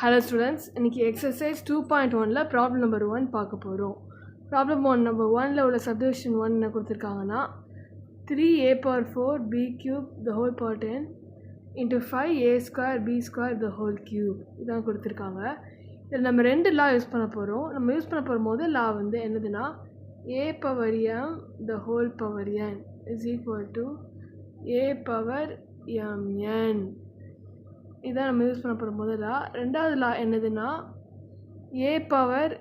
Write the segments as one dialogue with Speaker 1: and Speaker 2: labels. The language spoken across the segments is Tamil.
Speaker 1: Hello students, இன்னைக்கு exercise 2.1ல problem number 1 பார்க்க போகிறோம். problem number 1ல உள்ள subdivision 1 என்ன கொடுத்துருக்காங்கன்னா 3a power 4 b cube the whole power 10 into 5a square b square the whole cube இதான் கொடுத்துருக்காங்க. இதில் நம்ம ரெண்டு லா யூஸ் பண்ண போகிறோம். நம்ம யூஸ் பண்ண போகிற முதல் லா வந்து என்னதுன்னா a power m the whole power n is equal to a power mn. இதான் நம்ம யூஸ் பண்ண போகிற முதல் லா. ரெண்டாவது லா என்னதுன்னா a power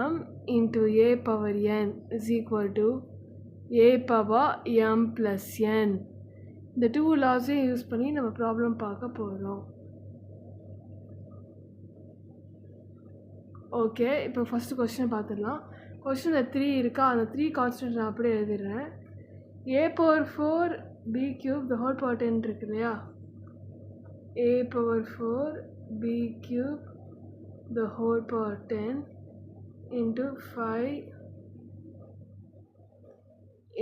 Speaker 1: m into a power n is equal to a power m plus n. இந்த டூ லாஸையும் யூஸ் பண்ணி நம்ம ப்ராப்ளம் பார்க்க போகிறோம். ஓகே, இப்போ ஃபஸ்ட்டு கொஸ்டின் பார்த்துடலாம். கொஸ்டினில் 3 இருக்கா, அந்த 3 கான்ஸ்டன்ட் நான் அப்படியே எழுதிடுறேன். a power 4 b cube the whole power 10 இருக்கு இல்லையா, a power 4 b cube the whole power 10 into 5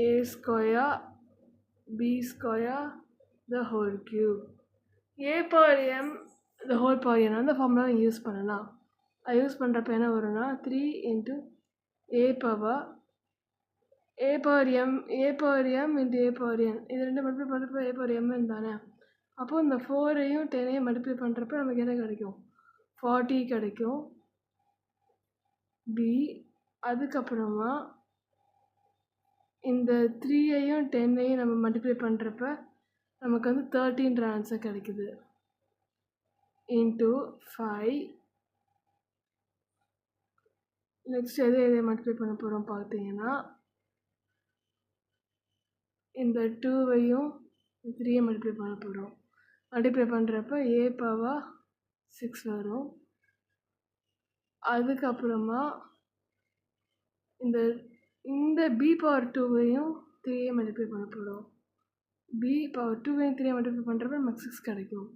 Speaker 1: a square b square the whole cube. a power m the whole power n அந்த ஃபார்முலா யூஸ் பண்ணலாம். அது யூஸ் பண்ணுறப்ப என்ன வரும்னா 3 into a power m into a power n, இது ரெண்டு மல்டிப்ளை பண்ணுறப்ப a power m தானே. அப்போது இந்த 4ஐயும் 10ஐயும் மல்டிப்ளை பண்ணுறப்ப நமக்கு என்ன கிடைக்கும், 40 கிடைக்கும் பி. அதுக்கப்புறமா இந்த 3ஐயும் 10ஐயும் நம்ம மல்டிப்ளை பண்ணுறப்ப நமக்கு வந்து 13 ஆன்சர் கிடைக்குது இன்ட்டு 5. நெக்ஸ்ட் எதை மல்டிப்ளை பண்ண போகிறோம் பார்த்தீங்கன்னா இந்த 2ஐயும் 3ஐயும் மல்டிப்ளை பண்ண போகிறோம். மல்டிப்ளை பண்ணுறப்ப a பவர் 6 வரும். அதுக்கப்புறமா இந்த b பவர் 2ஐயும் 3ஐயும் மல்டிப்ளை பண்ண போகிறோம். b பவர் 2ஐயும் 3ஐயும் மல்டிப்ளை பண்ணுறப்ப நமக்கு 6 கிடைக்கும்.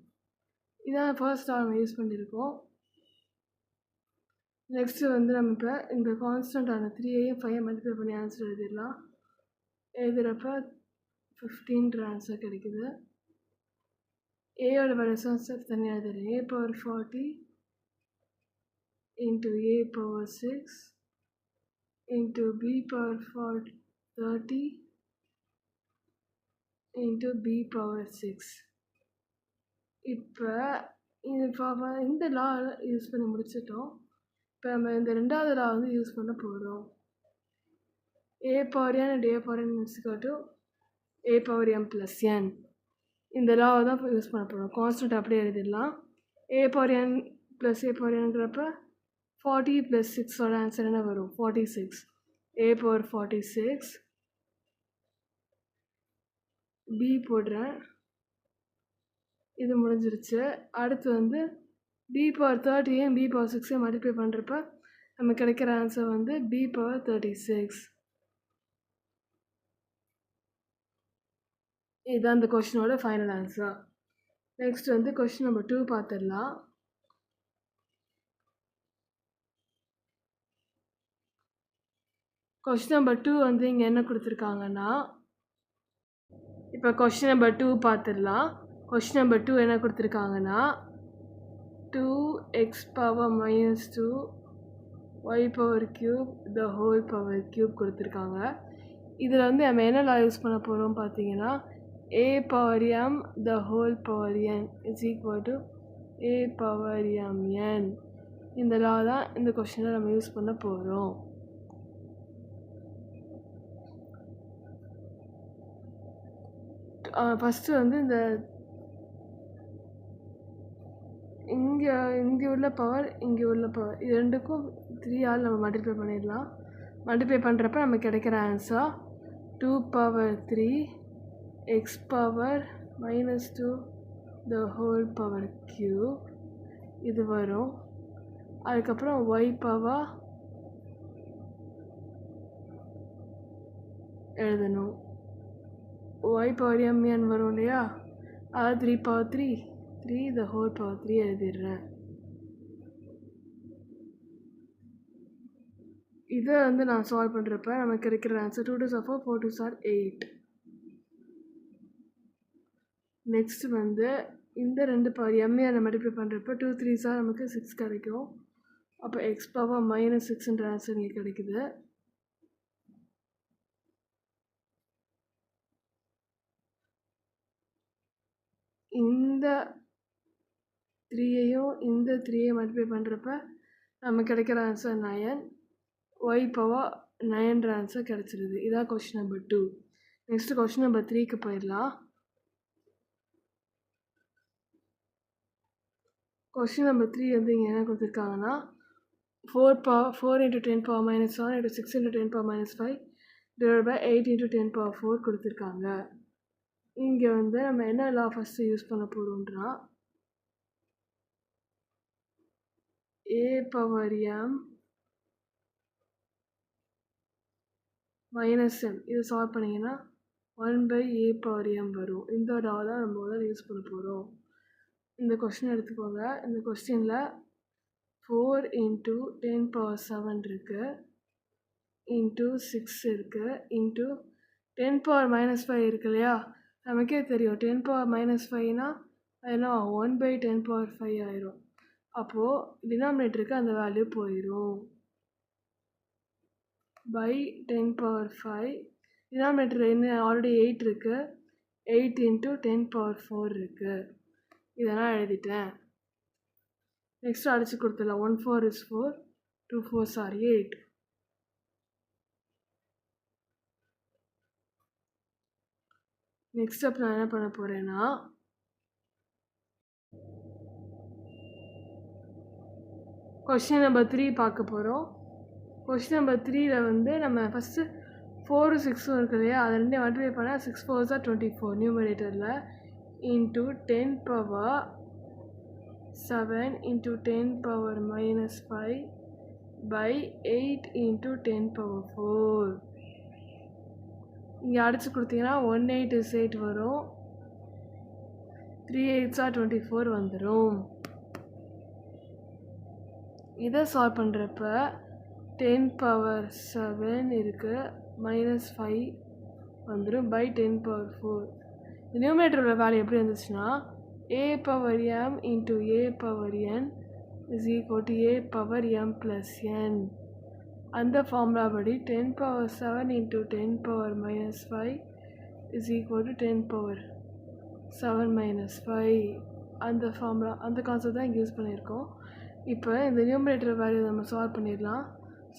Speaker 1: இதான் ஃபர்ஸ்ட் நம்ம யூஸ் பண்ணியிருக்கோம். நெக்ஸ்ட்டு வந்து நம்ம இப்போ இந்த கான்ஸ்டண்ட்டான 3ஐயும் 5ஐயும் மல்டிப்ளை பண்ணி ஆன்சர் எழுதிடலாம். எழுதுகிறப்ப 15 ஆன்சர் கிடைக்குது. ஏயோட வேல்யூஸ் தனியாக எழுதுறேன். a power 40 into a power 6 into b power 30 into b power 6. இப்போ இந்த லா யூஸ் பண்ணி முடிச்சிட்டோம். இப்போ நம்ம இந்த ரெண்டாவது லா வந்து யூஸ் பண்ண போகிறோம். a power n and a power n is equal to a power m plus n. இந்த லாவை தான் யூஸ் பண்ண போகிறோம். கான்ஸ்டன்ட் அப்படியே எழுதிடலாம். a power n plus a power nங்கிறப்ப 40 ப்ளஸ் 6ஓட ஆன்சர் என்ன வரும், 46. a பவர் 46 b போடுறேன். இது முடிஞ்சிருச்சு. அடுத்து வந்து b பவர் 30ஐயும் b பவர் 6ஐயும் மல்டிப்ளை பண்ணுறப்ப நமக்கு கிடைக்கிற ஆன்சர் வந்து b பவர் 36. இதுதான் இந்த கொஸ்டினோட ஃபைனல் ஆன்சர். நெக்ஸ்ட் வந்து கொஸ்டின் நம்பர் 2 பார்த்துடலாம். கொஸ்டின் நம்பர் 2 வந்து இங்கே என்ன கொடுத்துருக்காங்கன்னா, இப்போ கொஸ்டின் நம்பர் 2 பார்த்துடலாம். கொஸ்டின் நம்பர் 2 என்ன கொடுத்துருக்காங்கன்னா 2x power minus 2 y power cube the whole power cube கொடுத்துருக்காங்க. இதில் வந்து நம்ம என்ன லா யூஸ் பண்ண போகிறோம் பார்த்தீங்கன்னா a power m the whole power n is equal to a power mn. இந்த லா தான் இந்த கொஸ்டினில் நம்ம யூஸ் பண்ண போகிறோம். ஃபஸ்ட்டு வந்து இந்த இங்கே உள்ள பவர் இங்கே உள்ள பவர் இது ரெண்டுக்கும் 3ஆல் நம்ம மல்டிப்ளை பண்ணிடலாம். மல்டிப்ளை பண்ணுறப்ப நமக்கு கிடைக்கிற answer 2 power 3 x power minus 2 the whole power cube இது வரும். அதுக்கப்புறம் y பவர் எழுதணும். y பவர் mn வரும் இல்லையா, அது 3 பவர் 3 the whole பவர் 3 எழுதிடுறேன். இதை வந்து நான் சால்வ் பண்ணுறப்ப நமக்கு கிடைக்கிற ஆன்சர் 2 2 4 4 2 8. நெக்ஸ்ட் வந்து இந்த 2 பவர் எம்ஏ அதை மல்டிப்ளை பண்ணுறப்ப 2 3s நமக்கு 6 கிடைக்கும். அப்போ எக்ஸ் பவர் -6ன்ற ஆன்சர் இங்கே கிடைக்குது. இந்த 3ஐயும் இந்த 3ஐயும் மல்டிப்ளை பண்ணுறப்ப நமக்கு கிடைக்கிற ஆன்சர் 9. ஒய் பவர் 9ன்ற ஆன்சர் கிடச்சிருது. இதான் question number 2. Next question number 3க்கு போயிடலாம். கொஸ்டின் நம்பர் 3 வந்து இங்கே என்ன கொடுத்துருக்காங்கன்னா 4 × 10⁻⁻7 × 6 × 10⁻5 divided by 8 × 10⁻4 கொடுத்துருக்காங்க. இங்கே வந்து நம்ம என்ன லா ஃபஸ்ட்டு யூஸ் பண்ண போகிறோம்னா a பவர் m -m இது சால்வ் பண்ணிங்கன்னா 1/a பவர் m வரும். இந்த லா தான் நம்ம முதல்ல யூஸ் பண்ண போகிறோம். இந்த கொஸ்டின் எடுத்துக்கோங்க. இந்த கொஸ்டினில் 4 × 10⁻7 இருக்குது, இன்ட்டு 6 இருக்குது, இன்ட்டு 10⁻−5 இருக்கு இல்லையா? நமக்கே தெரியும் 10⁻−5னா என்ன 1/10⁻5 ஆயிரும். அப்போது டினாமினேட்டருக்கு அந்த வேல்யூ போயிடும். பை 10⁻5 டினாமினேட்டர் என்ன ஆல்ரெடி 8 இருக்குது, 8 × 10⁻4 இருக்குது. இதெல்லாம் எழுதிட்டேன். நெக்ஸ்ட் அடிச்சு கொடுத்துடலாம். 1 4 is 4, 2 4s are 8. Next step நான் என்ன பண்ண போகிறேன்னா கொஸ்டின் நம்பர் 3 பார்க்க போகிறோம். கொஸ்டின் நம்பர் 3ல் வந்து நம்ம ஃபஸ்ட்டு 4 6 இருக்கு இல்லையா? அதை ரெண்டே மல்டிப்ளை பண்ணால் 6 4s are 24 நியூமரேட்டரில் இன்ட்டு 10⁻7 × 10⁻−5 by 8 × 10⁻4. இங்கே அடிச்சு கொடுத்தீங்கன்னா 1 8 is 8 வரும், 3 8s are 24 வந்துடும். இதை சால்வ் பண்ணுறப்ப 10⁻7 இருக்குது, -5 வந்துடும் பை 10⁻4. நியூமரேட்டரோட வேல்யூ எப்படி இருந்துச்சுன்னா a power m × a power n is equal to a power m plus n. அந்த ஃபார்முலா படி 10⁻7 × 10⁻−5 is equal to 10⁻7−5. அந்த ஃபார்முலா அந்த கான்செப்ட் தான் இங்கே யூஸ் பண்ணியிருக்கோம். இப்போ இந்த நியூமரேட்டர் வேல்யூ நம்ம சால்வ் பண்ணிடலாம்.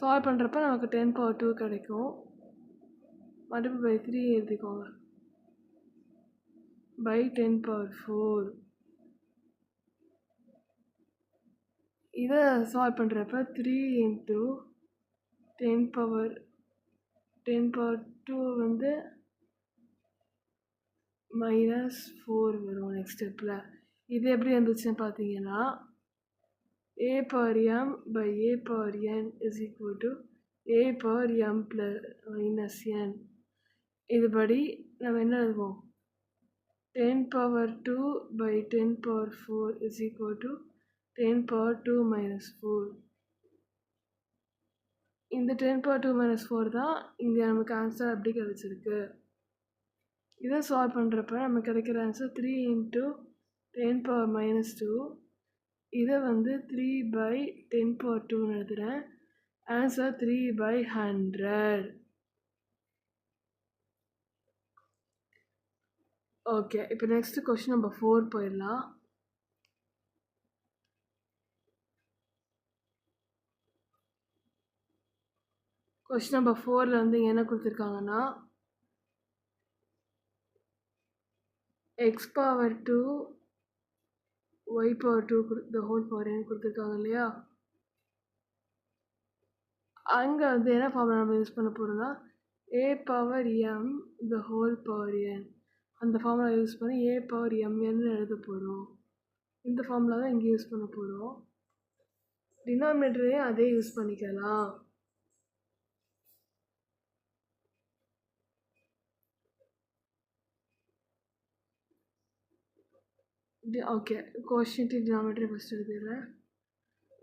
Speaker 1: சால்வ் பண்ணுறப்ப நமக்கு 10⁻2 கிடைக்கும். மல்டிபிள் பை 3 எழுதிக்கோங்க. by 10⁻4. இதை சால்வ் பண்ணுறப்ப 3 × 10⁻2 வந்து -4 வரும் நெக்ஸ்ட் ஸ்டெப்பில். இது எப்படி இருந்துச்சுன்னு பார்த்தீங்கன்னா a power m by a power n is equal to a power m plus n. இதுபடி நம்ம என்ன எழுதுவோம்? 10⁻2 by 10⁻4 is equal to 10⁻2−4. இந்த 10⁻2−4 தான் இங்கே நமக்கு ஆன்சர் அப்படி கிடச்சிருக்கு. இதை சால்வ் பண்ணுறப்ப நமக்கு கிடைக்கிற ஆன்சர் 3 × 10⁻−2. இதை வந்து 3/10⁻2 எழுதுகிறேன். ஆன்சர் 3/100. ஓகே, இப்போ நெக்ஸ்ட் கொஸ்டின் நம்பர் 4 போயிடலாம். கொஸ்டின் நம்பர் 4ல் வந்து இங்கே என்ன கொடுத்துருக்காங்கன்னா x power 2 y power 2 the whole power n கொடுத்துருக்காங்க இல்லையா? அங்கே வந்து என்ன ஃபார்முலா நம்ம யூஸ் பண்ண போகிறோம்னா a power m the whole power n. அந்த ஃபார்முலா யூஸ் பண்ணி a பவர் mn எழுத போகிறோம். இந்த ஃபார்முலா தான் இங்கே யூஸ் பண்ண போகிறோம். டினாமினேட்டரையும் அதே யூஸ் பண்ணிக்கலாம். ஓகே, கோஷியன்ட் டினாமினேட்டர் ஃபஸ்ட் எழுதிடுறேன்.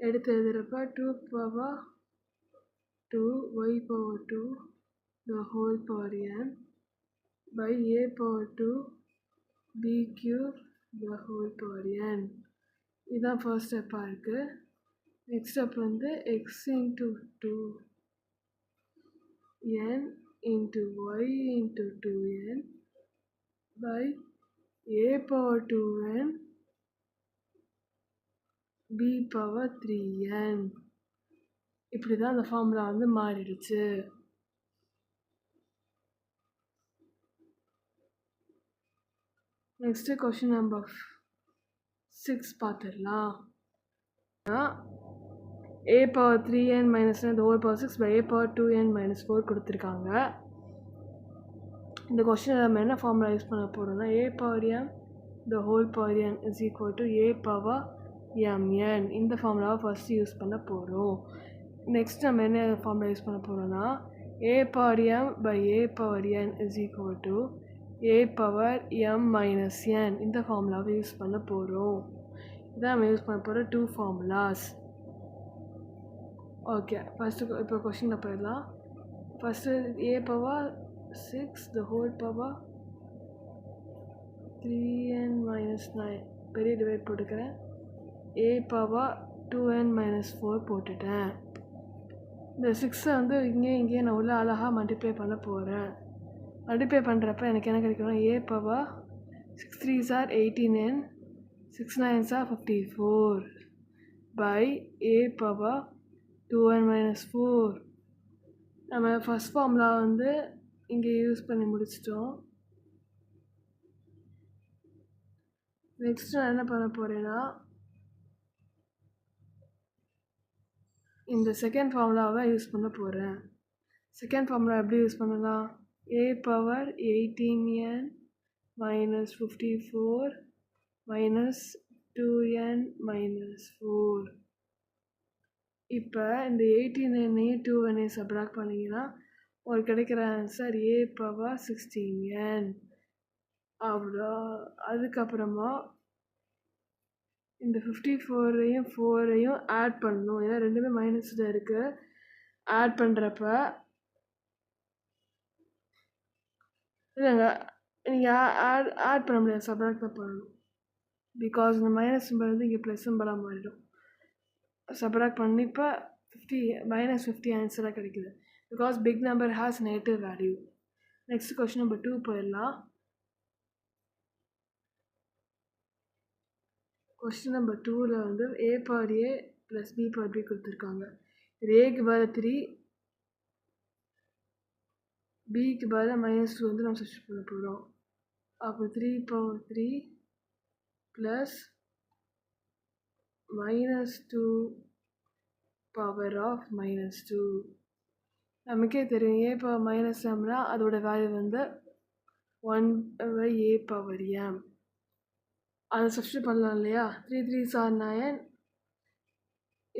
Speaker 1: எடுத்து எழுதுகிறப்ப 2 power 2 y power 2 the whole power n by a power 2 b cube the whole power n. இதுதான் ஃபர்ஸ்ட் ஸ்டெப்பாக இருக்குது. நெக்ஸ்ட் ஸ்டெப் வந்து x into 2n into y into 2n by a power 2n b power 3n. இப்படி தான் அந்த ஃபார்முலா வந்து மாறிடுச்சு. நெக்ஸ்ட்டு கொஷின் நம்பர் 6 பார்த்துடலாம். a power 3n minus n the whole power 6 by a power 2n minus 4 கொடுத்துருக்காங்க. இந்த கொஸ்டினில் நம்ம என்ன ஃபார்முலா யூஸ் பண்ண போகிறோம்னா a power m the whole power n is equal to a power mn. இந்த ஃபார்முலாவை ஃபஸ்ட்டு யூஸ் பண்ண போகிறோம். நெக்ஸ்ட் நம்ம என்ன ஃபார்முலா யூஸ் பண்ண போகிறோம்னா a power m by a power n is equal to a power m minus n. இந்த ஃபார்முலாவை யூஸ் பண்ண போகிறோம். இதான் நம்ம யூஸ் பண்ண போகிற 2 ஃபார்முலாஸ். ஓகே, ஃபஸ்ட்டு இப்போ கொஷினில் போயிடலாம். First a power 6 the whole power 3n minus 9 பெரிய டிவைட் போட்டுக்கிறேன். a பவர் 2n minus 4 போட்டுட்டேன். இந்த 6 வந்து இங்கேயும் நான் உள்ள அழகாக மல்டிப்ளை பண்ண போகிறேன். மல்டிப்ளை பண்ணுறப்ப எனக்கு என்ன கிடைக்கணும், a power 6 3s are 18n 6 9s are 54 by a power 2n minus 4. நம்ம ஃபஸ்ட் ஃபார்முலா வந்து இங்கே யூஸ் பண்ணி முடிச்சிட்டோம். நெக்ஸ்ட் நான் என்ன பண்ண போகிறேன்னா இந்த செகண்ட் ஃபார்முலாவை யூஸ் பண்ண போகிறேன். செகண்ட் ஃபார்முலா எப்படி யூஸ் பண்ணலாம், a power 18n minus 54 minus 2n minus 4. இப்போ இந்த 18n 2n சப்ராக்ட் பண்ணிங்கன்னா உங்களுக்கு கிடைக்கிற ஆன்சர் a பவர் 16n. அவ்வளோ. அதுக்கப்புறமா இந்த 54ஐயும் 4ஐயும் ஆட் பண்ணணும். ஏன்னா ரெண்டுமே மைனஸில் இருக்குது. ஆட் பண்ணுறப்ப இல்லைங்க, நீங்கள் ஆட் பண்ண முடியாது, சப்ராக்ட் தான் பண்ணணும். பிகாஸ் இந்த மைனஸ் சிம்பிள் வந்து இங்கே ப்ளஸ் சிம்பிளாக மாறிடும். சப்ராக்ட் பண்ணி இப்போ -50 ஆன்சராக கிடைக்குது. Because big number has negative value. Next question number 2 போயிடலாம். கொஸ்டின் நம்பர் 2ல் வந்து a power a plus b power b கொடுத்துருக்காங்க. இது ஏக்கு பதில் 3, பிக்கு பதில் -2 வந்து நம்ம சப்ஸ்டிட்யூட் பண்ண போகிறோம். அப்போ 3 பவர் 3 ப்ளஸ் -2 பவர் ஆஃப் -2. நமக்கே தெரியும் a பவர் -mனா அதோட வேல்யூ வந்து 1/a பவர் m. அதை சப்ஸ்டிட்யூட் பண்ணலாம் இல்லையா. 3 3s are 9.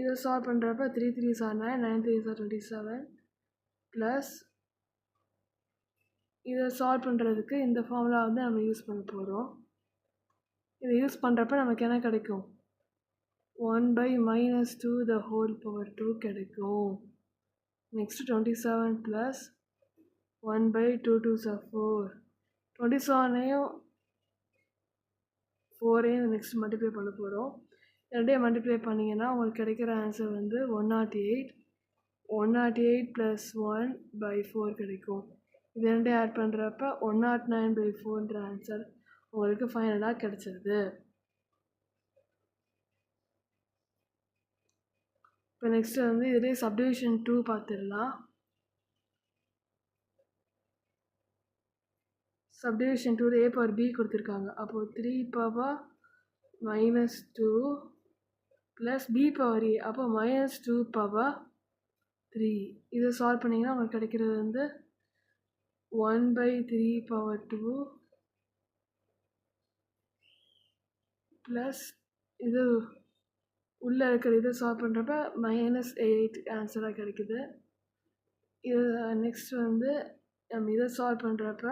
Speaker 1: இதை சால்வ் பண்ணுறப்ப 3 3s are 9 9 3s are 27 plus இதை சால்வ் பண்ணுறதுக்கு இந்த ஃபார்முலா வந்து நம்ம யூஸ் பண்ண போகிறோம். இதை யூஸ் பண்ணுறப்ப நமக்கு என்ன கிடைக்கும், 1/-2 the whole power 2 கிடைக்கும். Next 27 plus 1/2 2s are 4. 27ஐயும் 4ஐயும் நெக்ஸ்ட் மல்டிப்ளை பண்ண போகிறோம். ரெண்டையும் மல்டிப்ளை பண்ணிங்கன்னா உங்களுக்கு கிடைக்கிற ஆன்சர் வந்து 108 108 ப்ளஸ் 1/4 கிடைக்கும். இது ரெண்டையும் ஆட் பண்ணுறப்ப 109/4ன்ற ஆன்சர் உங்களுக்கு ஃபைனலாக கிடைச்சிருது. இப்போ நெக்ஸ்ட்டு வந்து இதிலே சப்டிவிஷன் 2 பார்த்துடலாம். சப்டிவிஷன் 2 a பவர் b கொடுத்துருக்காங்க. அப்போது 3 power -2 plus b power a, அப்போ -2 பவர் 3. இதை சால்வ் பண்ணிங்கன்னா உங்களுக்கு கிடைக்கிறது வந்து 1/3 பவர் 2 ப்ளஸ் இது உள்ளே இருக்கிற இதை சால்வ் பண்ணுறப்ப -8 ஆன்சராக கிடைக்குது. இது நெக்ஸ்ட் வந்து நம்ம இதை சால்வ் பண்ணுறப்ப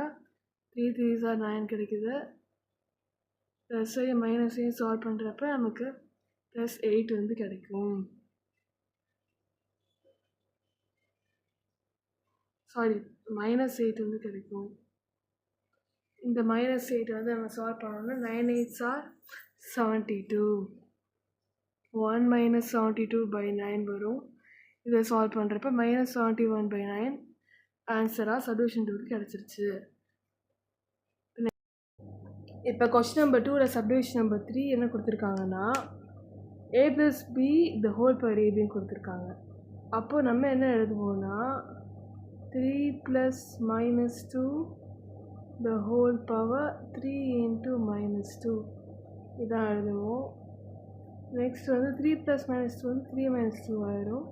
Speaker 1: 3 3s are 9 கிடைக்குது. ப்ளஸ்ஸையும் மைனஸையும் சால்வ் பண்ணுறப்ப நமக்கு +8 வந்து கிடைக்கும். சாரி -8 வந்து கிடைக்கும். இந்த -8 வந்து நம்ம சால்வ் பண்ணோம்னா 9 8s are 72. 1 - 72/9 வரும். இதை சால்வ் பண்ணுறப்ப -71/9 ஆன்சராக சொல்யூஷன் 2க்கு கிடச்சிருச்சு. இப்போ கொஸ்டின் நம்பர் 2ல் சப்டிவிஷன் நம்பர் 3 என்ன கொடுத்துருக்காங்கன்னா a + b the whole power abன்னு கொடுத்துருக்காங்க. அப்போது நம்ம என்ன எழுதுவோம்னா 3 + -2 the whole power 3 × -2 இதான் எழுதுவோம். நெக்ஸ்ட் வந்து 3 + -2 வந்து 3 - 2 ஆயிரும்.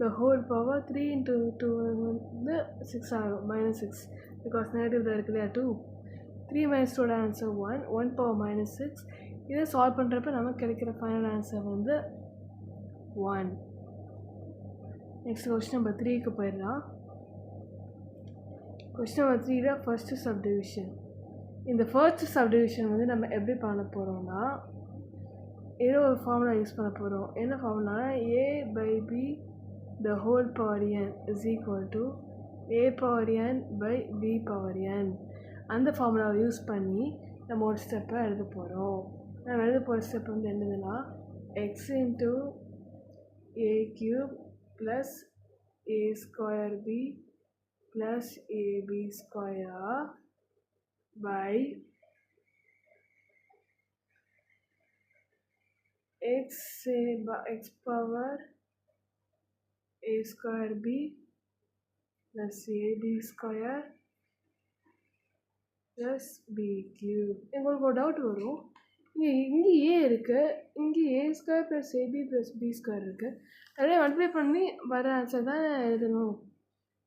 Speaker 1: the whole power 3 × 2 வந்து 6 ஆகும், -6 பிகாஸ் நெகட்டிவ் தான் இருக்கு இல்லையா 2. 3 - 2 ஆன்சர் 1, 1 power -6. இதை சால்வ் பண்ணுறப்ப நமக்கு கிடைக்கிற ஃபைனல் ஆன்சர் வந்து 1. நெக்ஸ்ட் கொஸ்டின் நம்பர் 3க்கு போயிடலாம். கொஸ்டின் நம்பர் 3ல ஃபர்ஸ்ட் சப்டிவிஷன். இந்த ஃபர்ஸ்ட் சப்டிவிஷன் வந்து நம்ம எப்படி பண்ண போகிறோம்னா ஏதோ ஒரு ஃபார்முலா யூஸ் பண்ண போகிறோம். என்ன formula a/b the whole power n is equal to a/n/b/n. அந்த ஃபார்முலாவை யூஸ் பண்ணி நம்ம ஒரு ஸ்டெப்பை எழுத போகிறோம். நம்ம எழுத போகிற ஸ்டெப் வந்து என்னதுன்னா x × a³ + a² b + ab² by x power a² b + ab² + b³. உங்களுக்கு ஒரு டவுட் வரும், இங்கே ஏ இருக்குது, இங்கே a² + ab + b² இருக்குது, அப்படியே மல்டிப்ளை பண்ணி வர ஆன்சர் தான் எழுதணும்.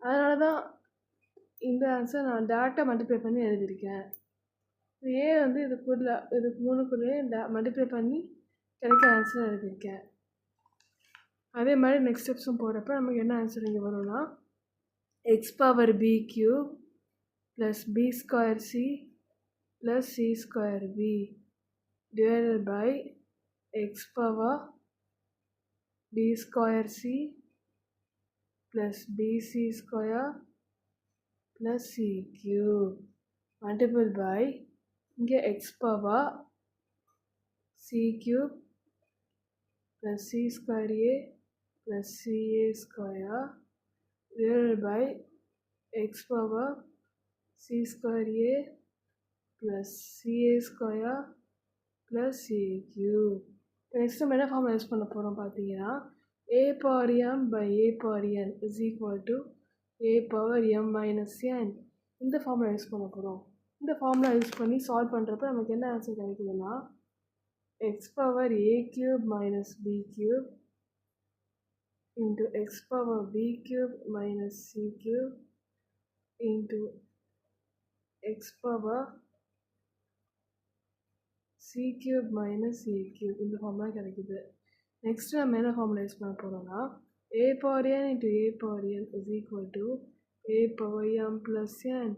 Speaker 1: அதனால தான் இந்த ஆன்சர் நான் டேரெக்டாக மல்டிப்ளை பண்ணி எழுதியிருக்கேன். ஏ வந்து இதுக்கு மூணுக்குள்ளேயே மல்டிப்ளை பண்ணி கிடைக்கிற ஆன்சர் எழுதியிருக்கேன். அதே மாதிரி நெக்ஸ்ட் ஸ்டெப்ஸும் போகிறப்ப நமக்கு என்ன ஆன்சர் இங்கே வரும்னா x power b³ + b² c + c² b divided by x power b² c + bc² + c³ multiple by இங்கே x power c³ + c² a + ca² divided by x power c² a + ca² + c³. Next நம்ம என்ன ஃபார்முலா யூஸ் பண்ண போகிறோம் பார்த்தீங்கன்னா a/m/a/n is equal to a/m-n. இந்த ஃபார்முலா யூஸ் பண்ண போகிறோம். இந்த ஃபார்முலா யூஸ் பண்ணி சால்வ் பண்ணுறப்ப நமக்கு என்ன ஆன்சர் கிடைக்குதுன்னா x power a³ - b³ into x power b³ - c³ into x power c³ - a³ இந்த ஃபார்முலா கிடைக்குது. நெக்ஸ்ட் நம்ம என்ன ஃபார்முலா யூஸ் பண்ண போகிறோம்னா a/n × a/n is equal to a/m+n.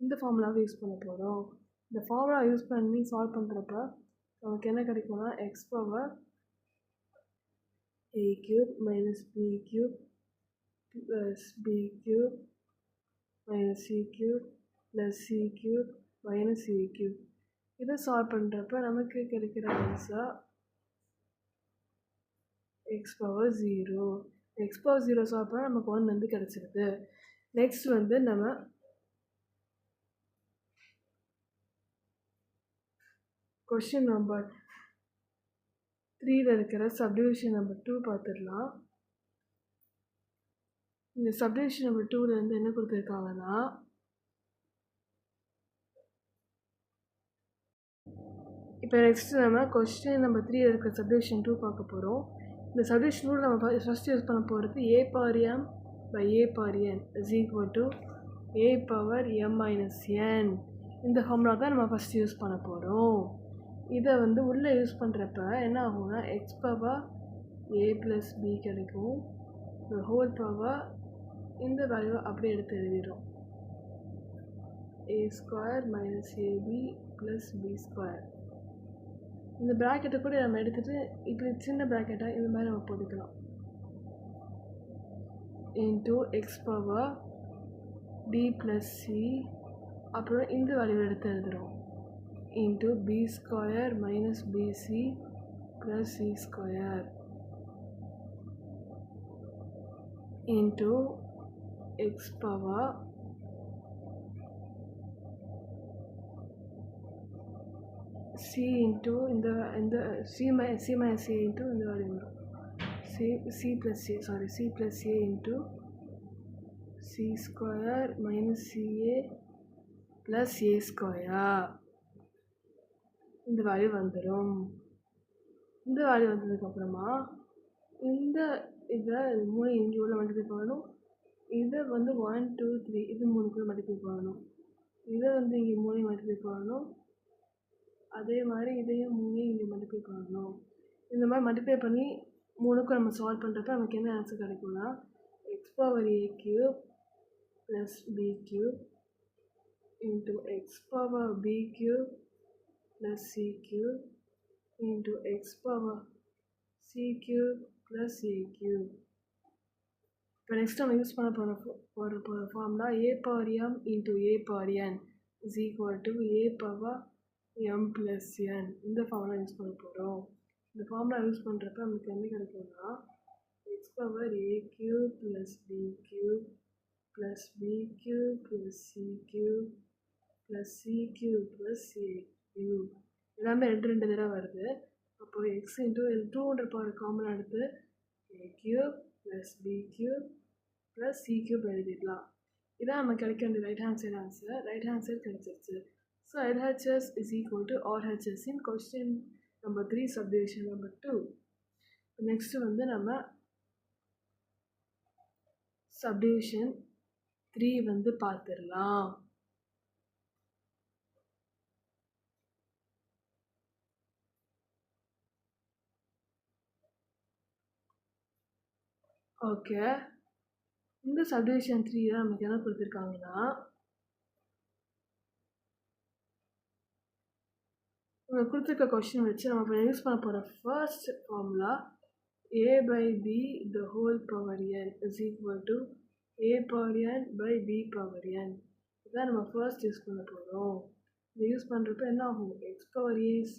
Speaker 1: இந்த ஃபார்முலாவை யூஸ் பண்ண போகிறோம். இந்த ஃபார்முலா யூஸ் பண்ணி சால்வ் பண்ணுறப்ப நமக்கு என்ன கிடைக்கும்னா x power a³ - b³ + b³ - c³ + c³ - a³. இதை சால்வ் பண்ணுறப்ப நமக்கு கிடைக்கிற answer x power 0. x power 0 solve பண்ணால் நமக்கு 1 வந்து கிடச்சிருது. நெக்ஸ்ட் வந்து நம்ம கொஸ்டின் நம்பர் 3ல் இருக்கிற சப்டிவிஷன் நம்பர் 2 பார்த்துடலாம். இந்த சப்டிவிஷன் நம்பர் 2ல் வந்து என்ன கொடுத்துருக்காங்கன்னா இப்போ நெக்ஸ்ட் நம்ம கொஸ்டின் நம்பர் 3ல் இருக்கிற சப்டிவிஷன் 2 பார்க்க போகிறோம். இந்த சப்டிவிஷன் 2 நம்ம ஃபஸ்ட் யூஸ் பண்ண போகிறது a/m/a/n is equal to a/m-n. இந்த ஃபார்முலா தான் நம்ம ஃபஸ்ட் யூஸ் பண்ண போகிறோம். இதை வந்து உள்ளே யூஸ் பண்ணுறப்ப என்ன ஆகும்னா x power a + b கிடைக்கும். the whole power இந்த வேல்யூ அப்படியே எடுத்து எழுதிடும் a² - ab + b². இந்த ப்ராக்கெட்டை கூட நம்ம எடுத்துகிட்டு இப்படி சின்ன ப்ராக்கெட்டாக இந்த மாதிரி நம்ம போட்டுக்கலாம். into x power b + c அப்புறம் இந்த வேல்யூ எடுத்து எழுதுகிறோம் into b square minus bc plus c square into x power c into இந்த சி மைனஸ் ஏ இன்ட்டு இந்த வேல்யூ வரும் c plus a into c square minus ca plus a square இந்த வேல்யூ வந்துடும். இந்த வேல்யூ வந்ததுக்கப்புறமா இந்த இதை 3 இங்கே உள்ள மல்டிப்ளை பண்ணணும். இதை 1 2 3 இது 3 மல்டிப்ளை பண்ணணும். இதை இங்கே 3 மல்டிப்ளை பண்ணணும். அதே மாதிரி இதையும் 3 இங்கே மல்டிப்ளை பண்ணணும். இந்த மாதிரி மல்டிப்ளை பண்ணி 3க்கும் நம்ம சால்வ் பண்ணுறப்ப நமக்கு என்ன ஆன்சர் கிடைக்கும்னா x power a cube plus b cube into x power b cube plus c cube into x power c cube plus a cube. இப்போ நெக்ஸ்ட் நம்ம யூஸ் பண்ண போகிற formula a power m into a power n is equal to a power m plus n. இந்த ஃபார்முலா யூஸ் பண்ண போகிறோம். இந்த ஃபார்முலா யூஸ் பண்ணுறப்ப நமக்கு என்ன கிடைக்கும்னா x power a cube plus b cube plus b cube plus c cube plus c cube plus a cube எல்லாமே 2 தடவை வருது. அப்போது எக்ஸ் இன்ட்டு 200 பவர் காமன் எடுத்து a cube plus b cube plus c cube எழுதிடலாம். இதான் நம்ம கிடைக்க வேண்டிய right hand side answer. Right hand side கிடைச்சிருச்சு. So LHS is equal to RHS in question number 3 subdivision number 2. Next நம்ம subdivision 3 பார்த்துடலாம். ஓகே, இந்த subdivision 3 தான் நமக்கு என்ன கொடுத்துருக்காங்கன்னா கொடுத்துருக்க கொஸ்டின் வச்சு நம்ம இப்போ யூஸ் பண்ண போகிற first formula a by b the whole power n is equal to a power n by b power n. இதான் நம்ம ஃபர்ஸ்ட் யூஸ் பண்ண போகிறோம். இது யூஸ் பண்ணுறப்ப என்ன ஆகும் x power ac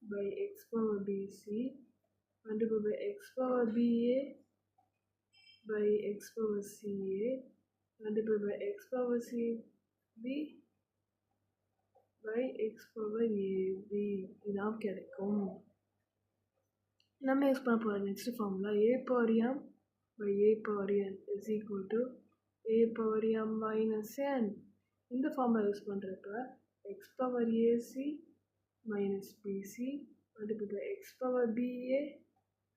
Speaker 1: by x power bc multiplied by x power ba by x power ca multiplied by x power cb by x power ab இதான் கிடைக்கும். நம்ம யூஸ் பண்ண போகிற next formula a power m by a power n is equal to a power m minus n. இந்த ஃபார்முலா யூஸ் பண்ணுறப்ப x power ac minus bc multiplied by x power ba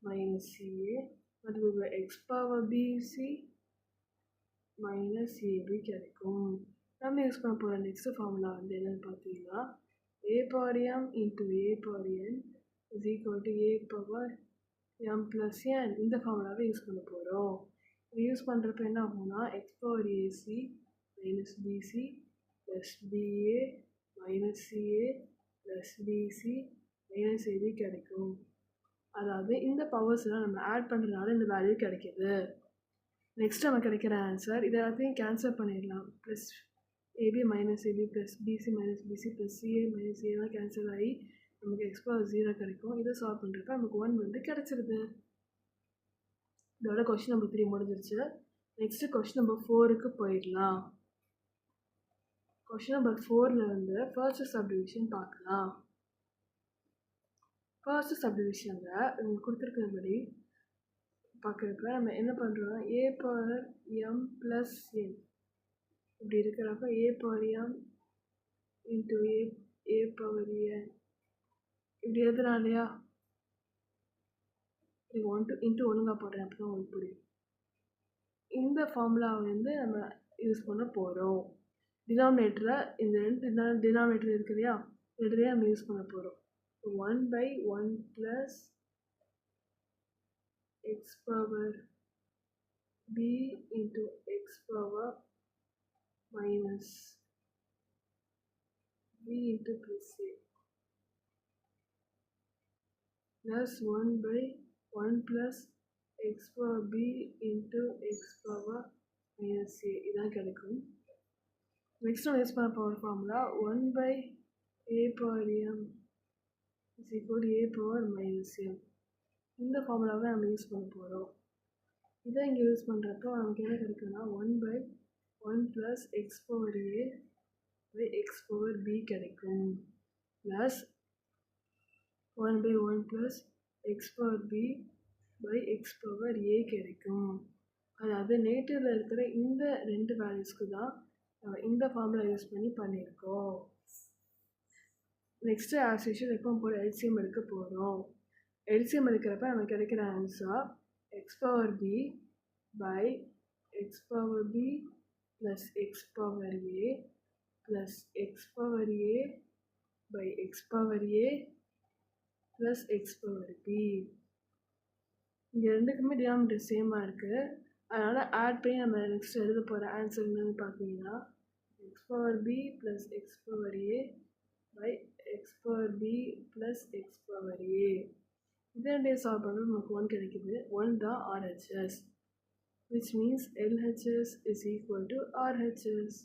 Speaker 1: minus ca multiplied by x power bc minus ab கிடைக்கும். நம்ம யூஸ் பண்ண போகிற நெக்ஸ்ட் ஃபார்முலா என்னென்னு பார்த்தீங்கன்னா a power m into a power n is equal to a power m plus n. இந்த ஃபார்முலாவை யூஸ் பண்ண போகிறோம். இது யூஸ் பண்ணுறப்ப என்ன ஆகும்னா x power ac minus bc plus ba minus ca plus bc minus ab கிடைக்கும். அதாவது இந்த பவர்ஸ்லாம் நம்ம ஆட் பண்ணுறதுனால இந்த வேல்யூ கிடைக்கிது. நெக்ஸ்ட் நம்ம கிடைக்கிற ஆன்சர் இது எல்லாத்தையும் கேன்சல் பண்ணிடலாம். Plus ab minus ab plus bc minus bc plus ca minus ஏலாம் கேன்சல் ஆகி நமக்கு x power 0 கிடைக்கும். இதை சால்வ் பண்ணுறப்ப நமக்கு 1 கிடச்சிருது. இதோட கொஸ்டின் நம்பர் 3 முடிஞ்சிருச்சு. நெக்ஸ்ட் கொஸ்டின் நம்பர் 4க்கு போயிடலாம். கொஸ்டின் நம்பர் 4ல் ஃபர்ஸ்ட் சப்டிவிஷன் பார்க்கலாம். ஃபர்ஸ்ட் சப்டிவிஷனில் கொடுத்துருக்கிறபடி பார்க்குறப்ப நம்ம என்ன பண்ணுறோம்னா a power m plus n இப்படி இருக்கிறப்ப a power m into a power n இப்படி எழுதுனா இல்லையா, இது 1 இன்ட்டு ஒழுங்காக போடுறேன் அப்போ தான் உங்களுக்கு புரியும். இந்த ஃபார்முலாவை நம்ம யூஸ் பண்ண போகிறோம். டினாமினேட்டரில் இந்த 2 டினாமினேட்டர் இருக்கு இல்லையா, ரெண்டுலேயே நம்ம யூஸ் பண்ண போகிறோம். 1/1 plus x power b into x power minus b into plus a plus 1/1 plus x power b into x power minus a இதான் கிடைக்கும். நெக்ஸ்ட் நம்ம யூஸ் பண்ண போகிற formula 1/a power m is equal to a power minus m. இந்த ஃபார்முலாவை நம்ம யூஸ் பண்ண போகிறோம். இதை இங்கே யூஸ் பண்ணுறப்போ நமக்கு என்ன கிடைக்கும்னா 1/1 + x power a by x power b கிடைக்கும், plus 1/1 + x power b by x power a கிடைக்கும். அதாவது நேட்டிவ்ல இருக்கிற இந்த ரெண்டு வேல்யூஸ்க்கு தான் நம்ம இந்த ஃபார்முலா யூஸ் பண்ணி பண்ணியிருக்கோம். நெக்ஸ்ட்டு ஆஸ் யூஷுவல் எப்பவும் போல் எல்சிஎம் எடுக்க போகிறோம். எல்சிஎம் எடுக்கிறப்ப நமக்கு கிடைக்கிற answer x power b by x power b plus x power a plus x power a by x power a plus x power b. இங்கே ரெண்டுக்குமே டினாமினேட்டர் சேமாக இருக்குது, அதனால் ஆட் பண்ணி நம்ம நெக்ஸ்ட் எழுத போகிற ஆன்சர் என்னன்னு பார்த்தீங்கன்னா x power b plus x power a by x power b plus x power a. இதை ரெண்டையும் சால்வ் பண்ணுறது நமக்கு 1 கிடைக்குது. 1 தான் RHS, which means LHS is equal to RHS.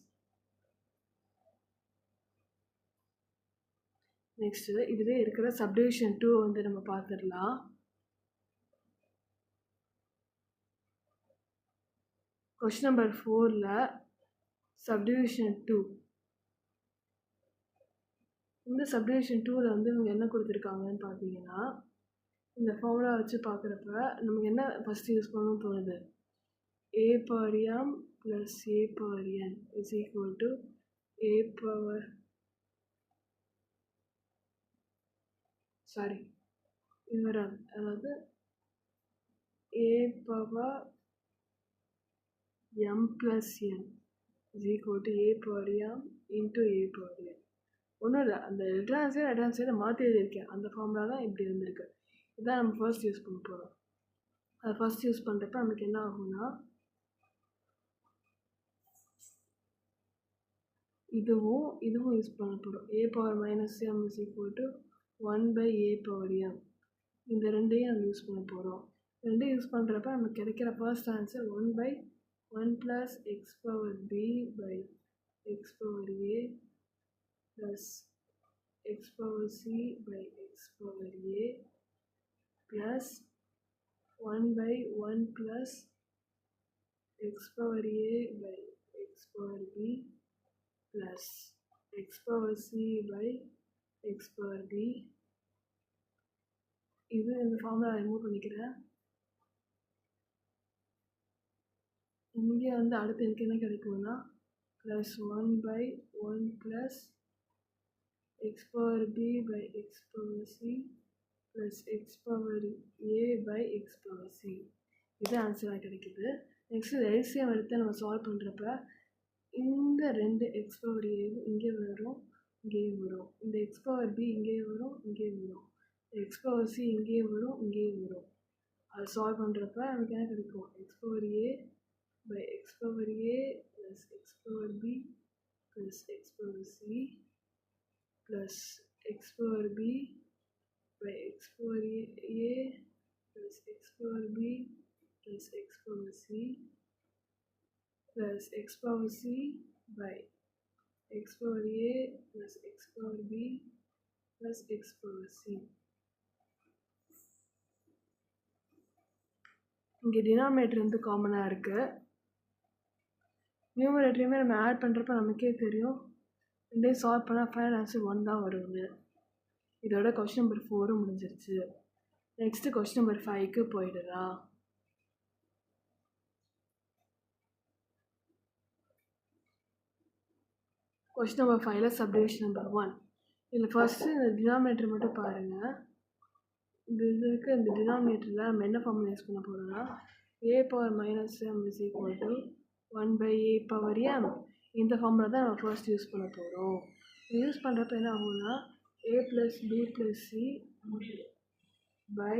Speaker 1: Next இதில் இருக்கிற சப்டிவிஷன் 2 வந்து நம்ம பார்த்துடலாம். கொஸ்டின் நம்பர் 4ல் சப்டிவிஷன் 2, இந்த சப்டிவிஷன் 2ல் வந்து இவங்க என்ன கொடுத்துருக்காங்கன்னு பார்த்தீங்கன்னா, இந்த ஃபார்முலா வச்சு பார்க்குறப்ப நமக்கு என்ன ஃபஸ்ட்டு யூஸ் பண்ணணும்னு தோணுது, a power m plus a power n is equal to a power இது வராது, அதாவது a power m plus n is equal to a power m into a power n. ஒன்றும் இல்லை, அந்த லெட்டர் சைடை மாற்றி எழுதியிருக்கேன், அந்த ஃபார்முலா தான் இப்படி இருந்திருக்கு. இதான் நம்ம ஃபர்ஸ்ட் யூஸ் பண்ண போகிறோம். அதை ஃபர்ஸ்ட் யூஸ் பண்ணுறப்ப நமக்கு என்ன ஆகும்னா, இதுவும் யூஸ் பண்ண போகிறோம். a power minus m is equal to 1/a power m. இந்த ரெண்டையும் நம்ம யூஸ் பண்ண போகிறோம். ரெண்டையும் யூஸ் பண்ணுறப்ப நமக்கு கிடைக்கிற first answer 1/1 plus x power b by x power a plus x power c by x power a plus 1/1 plus x power a by x power b plus x power c by x power b. இது இந்த ஃபார்முலா ரிமூவ் பண்ணிக்கிறேன். இங்கே வந்து அடுத்து எனக்கு என்ன கிடைக்கும்னா plus 1/1 plus x power b by x power c plus x power a by x power c. இது ஆன்சராக கிடைக்குது. நெக்ஸ்ட் எல்சிஎம் எடுத்து நம்ம சால்வ் பண்ணுறப்ப இந்த ரெண்டு x power a இங்கே வரும், இங்கேயும் வரும். இந்த x power b இங்கேயும் வரும், இங்கேயும் வரும். x power c இங்கேயும் வரும், இங்கேயும் வரும். அதை சால்வ் பண்ணுறப்ப நமக்கு என்ன கிடைக்கும், x power a by x power a plus x power b plus x power c plus x power b by x power a plus x power b plus x power c plus x power c by x power a plus x power b plus x power c. இங்கே டினாமினேட்டர் வந்து காமனாக இருக்குது. நியூமரேட்டரையுமே நம்ம ஆட் பண்ணுறப்ப நமக்கே தெரியும், ரெண்டையும் சால்வ் பண்ணால் ஃபைனல் ஆன்சர் 1 தான் வருது. இதோட கொஸ்டின் நம்பர் 4 முடிஞ்சிருச்சு. நெக்ஸ்ட்டு கொஸ்டின் நம்பர் 5க்கு போயிடலாம். கொஸ்டின் நம்பர் 5ல் சப்டிவிஷன் நம்பர் 1. இதில் ஃபஸ்ட்டு இந்த டினாமினேட்டர் மட்டும் பாருங்கள். இந்த டினாமினேட்டரில் நம்ம என்ன ஃபார்முலா யூஸ் பண்ண போகிறோம்னா a power minus m is equal to 1/a power m. இந்த ஃபார்முலா தான் நம்ம ஃபர்ஸ்ட் யூஸ் பண்ண போகிறோம். இது யூஸ் பண்ணுறப்ப என்ன ஆகும்னா a plus b plus c by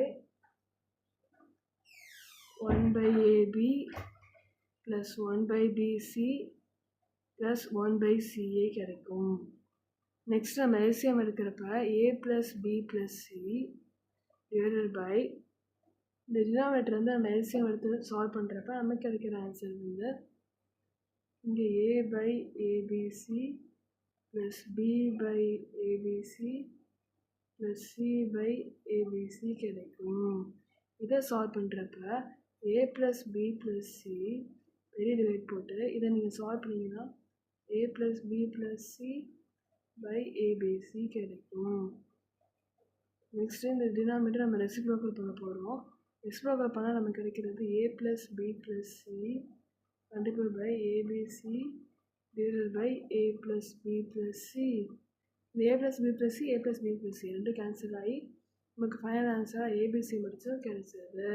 Speaker 1: 1/ab plus 1/bc plus 1/ca கிடைக்கும். நெக்ஸ்ட் நம்ம எல்சிஎம் எடுக்கிறப்ப a plus b plus c divided by இந்த டினாமினேட்டர் வந்து நம்ம எல்சிஎம் எடுத்து சால்வ் பண்ணுறப்ப நமக்கு கிடைக்கிற ஆன்சர் வந்து இங்கே a by abc plus b by abc plus c by abc கிடைக்கும். இதை சால்வ் பண்ணுறப்ப a plus b plus c பெரிய டிவைட் போட்டு இதை நீங்கள் சால்வ் பண்ணிங்கன்னா a plus b plus c by abc கிடைக்கும். நெக்ஸ்ட்டு இந்த டினாமினேட்டர் நம்ம ரெசிப்ரோக்கல் பண்ண போகிறோம். ரெசிப்ரோக்கல் பண்ணால் நமக்கு கிடைக்கிறது a plus b plus c multiplied by abc divided by a plus b plus c. இந்த a plus b plus c a plus b plus c ரெண்டு கேன்சல் ஆகி நமக்கு ஃபைனல் ஆன்சராக ஏபிசி மட்டும் கிடைச்சது.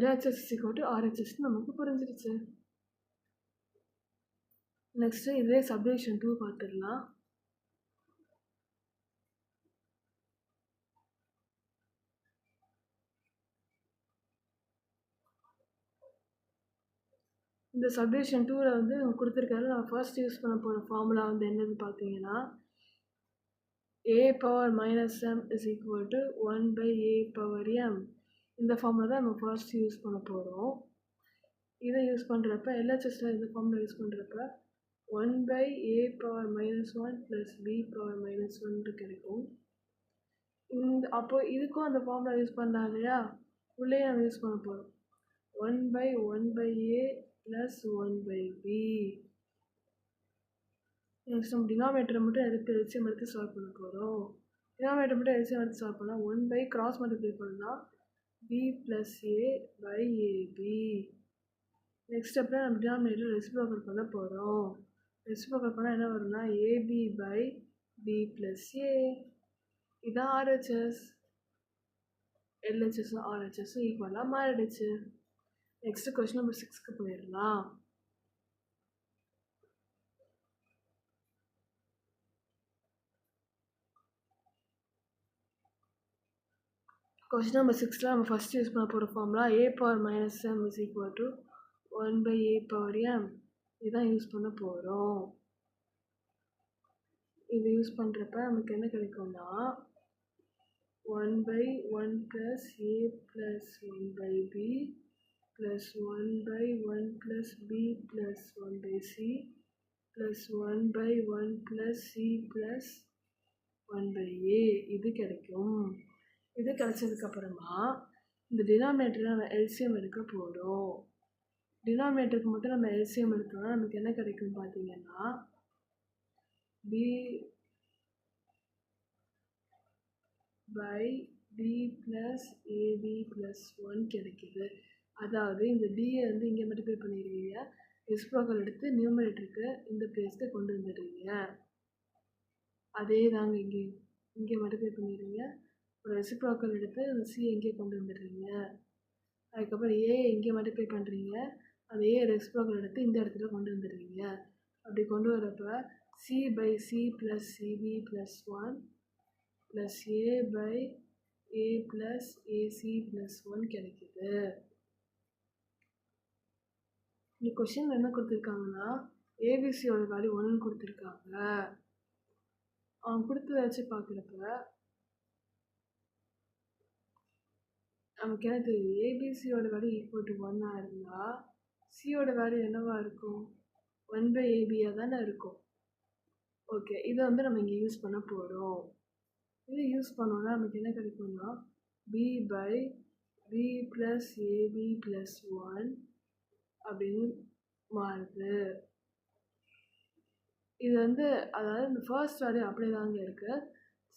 Speaker 1: LHS RHS நமக்கு புரிஞ்சிருச்சு. நெக்ஸ்ட்டு இதே சப்டிவிஷன் 2 பார்த்துடலாம். இந்த சப்டிவிஷன் 2ல் வந்து கொடுத்துருக்காரு. நான் ஃபர்ஸ்ட் யூஸ் பண்ண போகிற ஃபார்முலா வந்து என்னன்னு பார்த்தீங்கன்னா a power minus m is equal to 1 by a power m. இந்த ஃபார்முலா தான் நம்ம ஃபர்ஸ்ட் யூஸ் பண்ண போகிறோம். இதை யூஸ் பண்ணுறப்ப LHSல இந்த ஃபார்முலா யூஸ் பண்ணுறப்ப 1 by a power minus 1 plus b power minus 1 கிடைக்கும். அப்போது இதுக்கும் அந்த ஃபார்முலா யூஸ் பண்ணலாம் இல்லையா, உள்ளே நம்ம யூஸ் பண்ண போகிறோம் 1 by a plus 1 by b. Next நம்ம டினாமினேட்டரை மட்டும் எல்சிஎம் எடுத்து சால்வ் பண்ண போகிறோம். டினாமினேட்டர் மட்டும் எல்சிஎம் எடுத்து சால்வ் பண்ணால் 1 by கிராஸ் மல்டிப்ளை பண்ணால் b plus a by ab. Next ஸ்டெப்பில் நம்ம டினாமினேட்டர் ரெசிப்ரோக்கல் பண்ண போகிறோம். ரெசிப்ரோக்கல் பண்ணால் என்ன வரும்னா ab by b plus a. இதான் RHS. LHS RHS ஈக்குவலாக மாறிடுச்சு. நெக்ஸ்ட்டு கொஸ்டின் நம்பர் 6க்கு போயிடலாம். கொஸ்டின் நம்பர் 6ல் நம்ம ஃபஸ்ட் யூஸ் பண்ண போகிற formula a power minus m is equal to 1 by a power m. இதுதான் யூஸ் பண்ண போகிறோம். இது யூஸ் பண்ணுறப்ப நமக்கு என்ன கிடைக்கும்னா 1 by 1 plus a plus 1 by b plus 1 by 1 plus b plus 1 by c plus 1 by 1 plus c plus 1 by a இது கிடைக்கும். இது கிடைச்சதுக்கப்புறமா இந்த டினாமினேட்டரை நம்ம எல்சிஎம் எடுக்க போகிறோம். டினாமினேட்டருக்கு மட்டும் நம்ம எல்சிஎம் எடுத்தோம்னா நமக்கு என்ன கிடைக்கும் பார்த்தீங்கன்னா b by b plus ab plus 1 கிடைக்குது. அதாவது இந்த டியை வந்து இங்கே மல்டிப்ளை பண்ணிடுவீங்க, ரெசிப்ரோக்கல் எடுத்து நியூமரேட்டருக்கு இந்த பிளேஸ்க்கு கொண்டு வந்துடுவீங்க. அதே தாங்க இங்கே மல்டிப்ளை பண்ணிடுவீங்க, ஒரு ரெசிப்ரோக்கல் எடுத்து அந்த சி எங்கே கொண்டு வந்துடுறீங்க. அதுக்கப்புறம் ஏ எங்கே மல்டிப்ளை பண்ணுறீங்க, அந்த ஏ ரெசிப்ரோக்கல் எடுத்து இந்த இடத்துல கொண்டு வந்துடுவீங்க. அப்படி கொண்டு வரப்போ C by C plus CB plus 1 plus A by A plus AC plus 1 கிடைக்குது. இந்த கொஷின் என்ன கொடுத்துருக்காங்கன்னா ஏபிசியோட வேல்யூ 1 கொடுத்துருக்காங்க. அவங்க கொடுத்ததை வச்சு பார்க்குறப்ப நமக்கு என்ன தெரியுது, ஏபிசியோட வேல்யூ ஈக்குவல் டு 1 இருந்தால் சியோட வேல்யூ என்னவா இருக்கும், 1 by ஏபியாக தானே இருக்கும். ஓகே, இதை வந்து நம்ம இங்கே யூஸ் பண்ண போகிறோம். இது யூஸ் பண்ணோன்னா நமக்கு என்ன கிடைக்கும்னா b by b plus ab plus 1 அப்படின்னு மாறுது. இது வந்து அதாவது இந்த ஃபர்ஸ்ட் வேல்யூ அப்படியே தாங்க இருக்குது.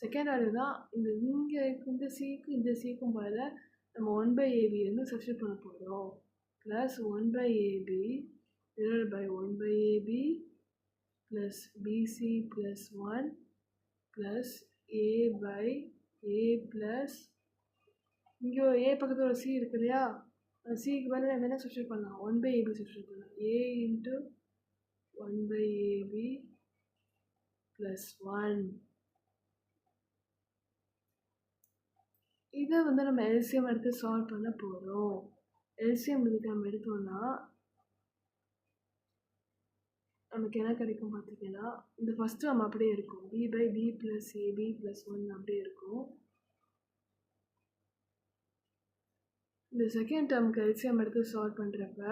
Speaker 1: செகண்ட் வேல்யூ தான் இங்கே இந்த சிக்கும் இந்த சிக்கும் பதில் நம்ம 1 by ab வந்து சப்ஸ்டியூட் பண்ண போகிறோம். Plus 1 by ab divided by 1 by ab plus bc plus 1 plus a by a plus இங்கே a பக்கத்தில் ஒரு சி இருக்கு இல்லையா, அந்த சிக்கு பதில் நம்ம என்ன சப்ஸ்டியூட் பண்ணலாம், 1 by ab சப்ஸ்டியூட் பண்ணலாம். a into 1 by ab plus 1. இதை வந்து நம்ம எல்சிஎம் எடுத்து சால்வ் பண்ண போகிறோம். எல்சிஎம் இதுக்கு நம்ம எடுத்தோம்னா நமக்கு என்ன கிடைக்கும் பார்த்தீங்கன்னா, இந்த ஃபஸ்ட்டு நம்ம அப்படியே இருக்கும். b/b + ab + 1 அப்படியே இருக்கும். இந்த செகண்ட் டேர்முக்கு எல்சிஎம் எடுத்து சால்வ் பண்ணுறப்ப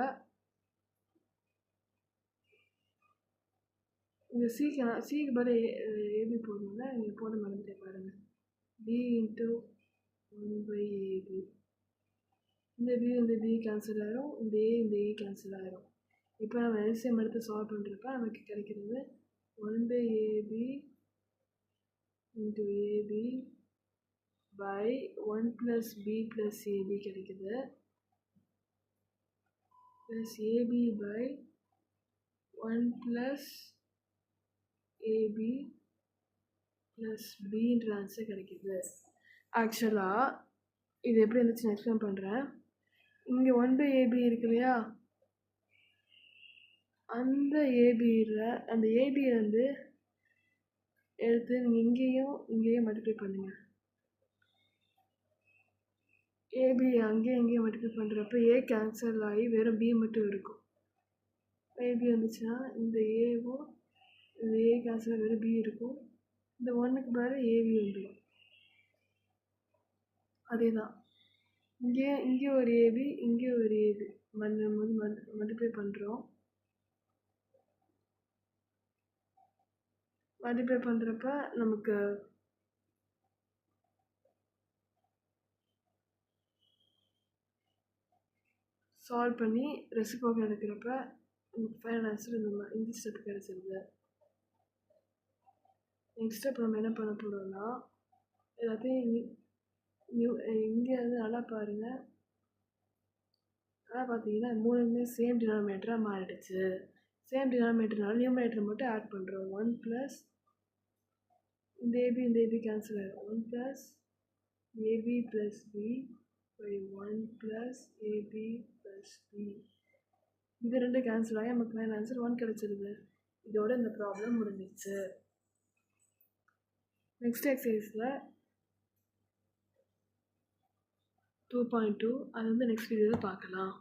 Speaker 1: இந்த சிக்கு பதில் ஏபி போடணும்ல, நீங்கள் போட மறந்துட்டே பாருங்கள். b × 1/ab. இந்த b கேன்சல் ஆயிரும், இந்த a கேன்சல் ஆயிரும். இப்போ நம்ம எல்சிஎம் எடுத்து சால்வ் பண்ணுறப்ப நமக்கு கிடைக்கிறது 1/ab × ab by 1 + b + ab கிடைக்குது, ப்ளஸ் ab by 1 + ab + bன்ற ஆன்சர் கிடைக்குது. ஆக்சுவலாக இது எப்படி இருந்துச்சுன்னு எக்ஸ்பிளைன் பண்ணுறேன். இங்கே 1/ab இருக்கு இல்லையா, அந்த ஏபி வந்து எடுத்து நீங்கள் இங்கேயும் மல்டிப்ளை பண்ணுங்கள். ஏபி அங்கேயும் மல்டிப்ளை பண்ணுறப்ப ஏ கேன்சல் ஆகி வெறும் பி மட்டும் இருக்கும். ஏபி வந்துச்சுன்னா இந்த ஏவும் இந்த ஏ கேன்சல் ஆகி வெறும் பி இருக்கும். இந்த 1க்கு பதில் ஏபி வந்துடும். அதே தான் இங்கே ஒரு ஏபி, இங்கே ஒரு ஏபி மல்டிப்ளை பண்ணுறோம். மல்டிப்ளை பண்ணுறப்ப நமக்கு சால்வ் பண்ணி ரெசிப்ரோக்கல் எடுக்கிறப்ப நமக்கு ஃபைனல் ஆன்சர் இந்த ஸ்டெப் கிடச்சிருது. நெக்ஸ்ட் ஸ்டெப் நம்ம என்ன பண்ண போகிறோம்னா, எல்லாத்தையும் இங்கே வந்து நல்லா பாருங்கள். நல்லா பார்த்தீங்கன்னா 3மே சேம் டினாமினேட்டராக மாறிடுச்சு. சேம் டினாமினேட்டர்னால நியூமரேட்டர் மட்டும் ஆட் பண்ணுறோம். 1 + இந்த ஏபி கேன்சல் ஆகிடும். 1 + ab + b by 1 + ab + b. இது 2 கேன்சல் ஆகி நமக்கு ஃபைனல் ஆன்சர் 1 கிடச்சிருது. இதோட இந்த ப்ராப்ளம் முடிஞ்சிடுச்சு. நெக்ஸ்ட் எக்ஸசைஸில் 2.2 அது வந்து நெக்ஸ்ட் வீடியோவில் பார்க்கலாம்.